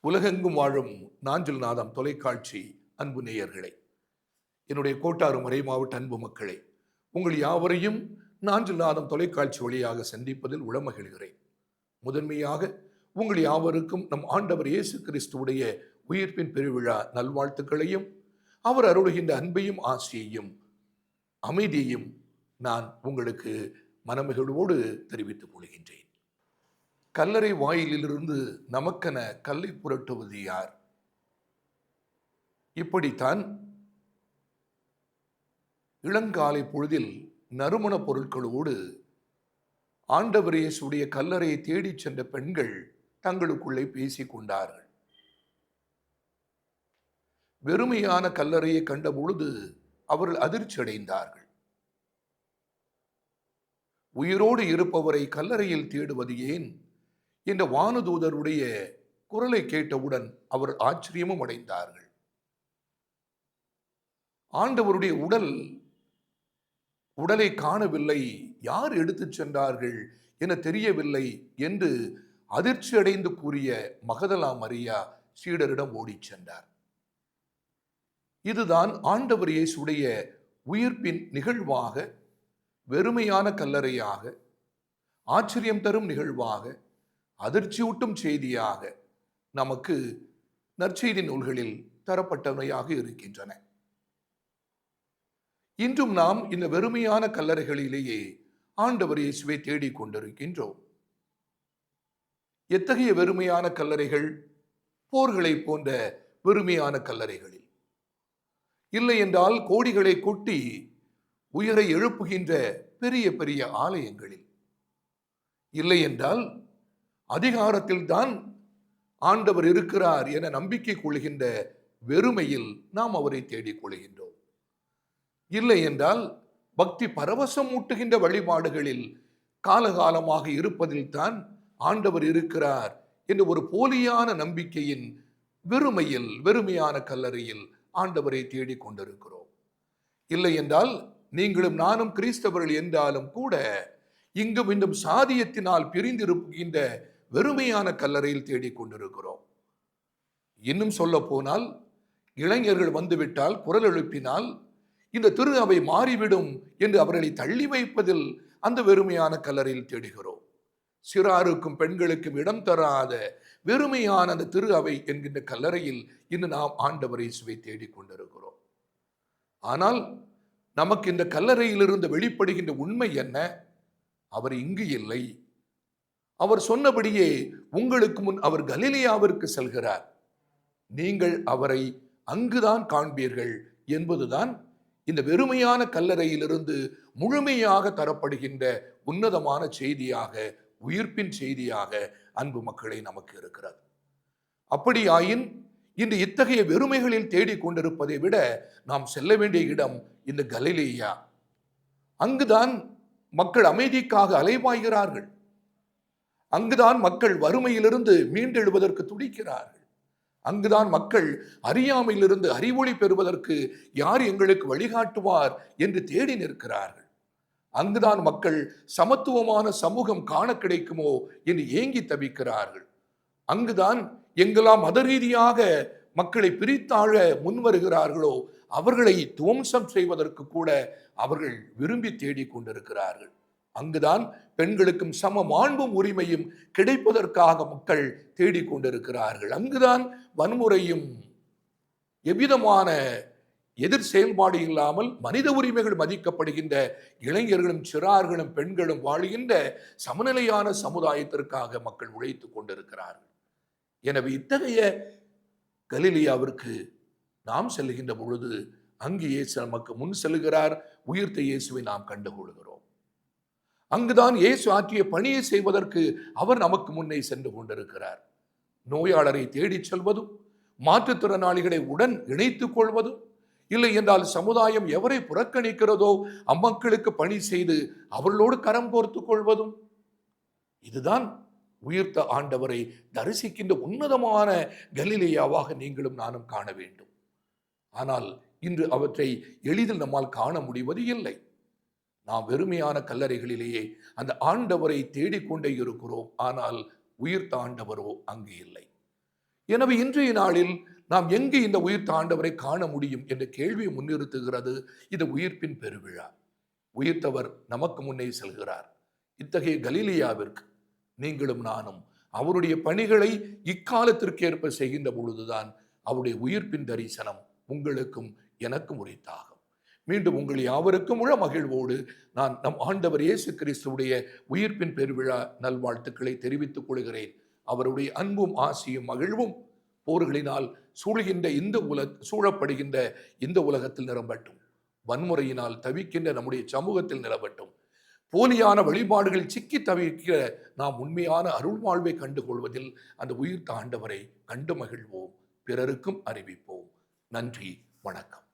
உலகெங்கும் வாழும் நாஞ்சில் நாதம் தொலைக்காட்சி அன்பு நேயர்களே, என்னுடைய கோட்டாறு மறை மாவட்ட அன்பு மக்களே, உங்கள் யாவரையும் நாஞ்சில் நாதம் தொலைக்காட்சி வழியாக சந்திப்பதில் உளமகிழ்கிறேன். முதன்மையாக உங்கள் யாவருக்கும் நம் ஆண்டவர் இயேசு கிறிஸ்துவுடைய உயிர்ப்பின் பெருவிழா நல்வாழ்த்துக்களையும் அவர் அருளுகின்ற அன்பையும் ஆசியையும் அமைதியையும் நான் உங்களுக்கு மனமகிழ்வோடு தெரிவித்துக் கொள்கின்றேன். கல்லறை வாயிலிலிருந்து நமக்கென கல்லை புரட்டுவது யார்? இப்படித்தான் இளங்காலை பொழுதில் நறுமண பொருட்களோடு ஆண்டவர் இயேசுடைய கல்லறையை தேடிச் சென்ற பெண்கள் தங்களுக்குள்ளே பேசிக் கொண்டார்கள். வெறுமையான கல்லறையை கண்ட பொழுது அவர்கள் அதிர்ச்சி அடைந்தார்கள். உயிரோடு இருப்பவரை கல்லறையில் தேடுவது ஏன் என்ற வானதூதருடைய குரலை கேட்டவுடன் அவர் ஆச்சரியமும் அடைந்தார்கள். ஆண்டவருடைய உடலை காணவில்லை, யார் எடுத்துச் சென்றார்கள் என தெரியவில்லை என்று அதிர்ச்சி அடைந்து கூறிய மகதலா மரியா சீடரிடம் ஓடிச் சென்றார். இதுதான் ஆண்டவர் இயேசுடைய உயிர்ப்பின் நிகழ்வாக, வெறுமையான கல்லறையாக, ஆச்சரியம் தரும் நிகழ்வாக, அதிர்ச்சியூட்டும் செய்தியாக நமக்கு நற்செய்தி நூல்களில் தரப்பட்டவையாக இருக்கின்றன. இன்றும் நாம் இந்த வெறுமையான கல்லறைகளிலேயே ஆண்டவர் இயேசுவை தேடிக் கொண்டிருக்கின்றோம். எத்தகைய வெறுமையான கல்லறைகள்? போர்களை போன்ற வெறுமையான கல்லறைகளில், இல்லை என்றால் கோடிகளை கொட்டி உயிரை எழுப்புகின்ற பெரிய பெரிய ஆலயங்களில், இல்லை என்றால் அதிகாரத்தில் தான் ஆண்டவர் இருக்கிறார் என நம்பிக்கை கொள்கின்ற வெறுமையில் நாம் அவரை தேடிக் கொள்கின்றோம். இல்லை என்றால் பக்தி பரவசம் ஊட்டுகின்ற வழிபாடுகளில் காலகாலமாக இருப்பதில் தான் ஆண்டவர் இருக்கிறார் என்ற ஒரு போலியான நம்பிக்கையின் வெறுமையில், வெறுமையான கல்லறையில் ஆண்டவரை தேடிக் கொண்டிருக்கிறோம். இல்லை என்றால் நீங்களும் நானும் கிறிஸ்தவர்கள் என்றாலும் கூட இங்கும் இன்றும் சாதியத்தினால் பிரிந்திருக்கின்ற வெறுமையான கல்லறையில் தேடிக் கொண்டிருக்கிறோம். இன்னும் சொல்ல போனால், இளைஞர்கள் வந்துவிட்டால், குரல் எழுப்பினால் இந்த திரு அவை மாறிவிடும் என்று அவர்களை தள்ளி வைப்பதில் அந்த வெறுமையான கல்லறையில் தேடுகிறோம். சிறாருக்கும் பெண்களுக்கும் இடம் தராத வெறுமையான அந்த திரு அவை என்கின்ற கல்லறையில் இன்று நாம் ஆண்டவர் இயேசுவை தேடிக் கொண்டிருக்கிறோம். ஆனால் நமக்கு இந்த கல்லறையிலிருந்து வெளிப்படுகின்ற உண்மை என்ன? அவர் இங்கு இல்லை. அவர் சொன்னபடியே உங்களுக்கு முன் அவர் கலிலேயாவிற்கு செல்கிறார், நீங்கள் அவரை அங்குதான் காண்பீர்கள் என்பதுதான் இந்த வெறுமையான கல்லறையிலிருந்து முழுமையாக தரப்படுகின்ற உன்னதமான செய்தியாக, உயிர்ப்பின் செய்தியாக அன்பு மக்களை நமக்கு இருக்கிறது. அப்படியாயின் இன்று இத்தகைய வெறுமைகளில் தேடிக் கொண்டிருப்பதை விட நாம் செல்ல வேண்டிய இடம் இந்த கலிலேயா. அங்குதான் மக்கள் அமைதிக்காக அலைபாய்கிறார்கள். அங்குதான் மக்கள் வறுமையிலிருந்து மீண்டெழுவதற்கு துடிக்கிறார்கள். அங்குதான் மக்கள் அறியாமையிலிருந்து அறிவொளி பெறுவதற்கு யார் எங்களுக்கு வழிகாட்டுவார் என்று தேடி நிற்கிறார்கள். அங்குதான் மக்கள் சமத்துவமான சமூகம் காண கிடைக்குமோ என்று ஏங்கி தவிக்கிறார்கள். அங்குதான் எங்கெல்லாம் மத ரீதியாக மக்களை பிரித்தாழ முன்வருகிறார்களோ அவர்களை துவம்சம் செய்வதற்கு கூட அவர்கள் விரும்பி தேடிக் கொண்டிருக்கிறார்கள். அங்குதான் பெண்களுக்கும் சம மாண்பும் உரிமையும் கிடைப்பதற்காக மக்கள் தேடிக்கொண்டிருக்கிறார்கள். அங்குதான் வன்முறையும் எவ்விதமான எதிர் செயல்பாடு இல்லாமல் மனித உரிமைகள் மதிக்கப்படுகின்ற இளைஞர்களும் சிறார்களும் பெண்களும் வாழ்கின்ற சமநிலையான சமுதாயத்திற்காக மக்கள் உழைத்துக் கொண்டிருக்கிறார்கள். எனவே இத்தகைய கலிலேயாவிற்கு நாம் செல்கின்ற பொழுது அங்கு இயேசு நமக்கு முன் செல்கிறார். உயிர்த்த இயேசுவை நாம் கண்டுகொள்கிறோம். அங்குதான் இயேசு ஆற்றிய பணியை செய்வதற்கு அவர் நமக்கு முன்னே சென்று கொண்டிருக்கிறார். நோயாளரை தேடிச் செல்வதும், மாற்றுத்திறனாளிகளை உடன் இணைத்துக் கொள்வதும், இல்லை என்றால் சமுதாயம் எவரை புறக்கணிக்கிறதோ அம்மக்களுக்கு பணி செய்து அவர்களோடு கரம் கோர்த்துக் கொள்வதும், இதுதான் உயிர்த்த ஆண்டவரை தரிசிக்கின்ற உன்னதமான கலிலேயாவாக நீங்களும் நானும் காண வேண்டும். ஆனால் இன்று அவற்றை எளிதில் நம்மால் காண முடிவது இல்லை. நாம் வெறுமையான கல்லறைகளிலேயே அந்த ஆண்டவரை தேடிக்கொண்டே இருக்கிறோம். ஆனால் உயிர்த்த ஆண்டவரோ அங்கு இல்லை. எனவே இன்றைய நாளில் நாம் எங்கு இந்த உயிர்த்த ஆண்டவரை காண முடியும் என்ற கேள்வியை முன்னிறுத்துகிறது இது உயிர்ப்பின் பெருவிழா. உயிர்த்தவர் நமக்கு முன்னே செல்கிறார். இத்தகைய கலிலியாவிற்கு நீங்களும் நானும் அவருடைய பணிகளை இக்காலத்திற்கேற்ப செய்கின்ற பொழுதுதான் அவருடைய உயிர்ப்பின் தரிசனம் உங்களுக்கும் எனக்கும் உரித்தாகும். மீண்டும் உங்கள் யாவருக்கும் உள்ள மகிழ்வோடு நான் நம் ஆண்டவர் இயேசு கிறிஸ்துவுடைய உயிர்ப்பின் பெருவிழா நல்வாழ்த்துக்களை தெரிவித்துக் கொள்கிறேன். அவருடைய அன்பும் ஆசியும் மகிழ்வும் போர்களினால் சூழப்படுகின்ற இந்த உலகத்தில் நிரம்பட்டும். வன்முறையினால் தவிக்கின்ற நம்முடைய சமூகத்தில் நிலவட்டும். போலியான வழிபாடுகள் சிக்கி தவிக்கிற நாம் உண்மையான அருள் வாழ்வை கண்டுகொள்வதில் அந்த உயிர்த்த ஆண்டவரை கண்டு மகிழ்வோம், பிறருக்கும் அறிவிப்போம். நன்றி, வணக்கம்.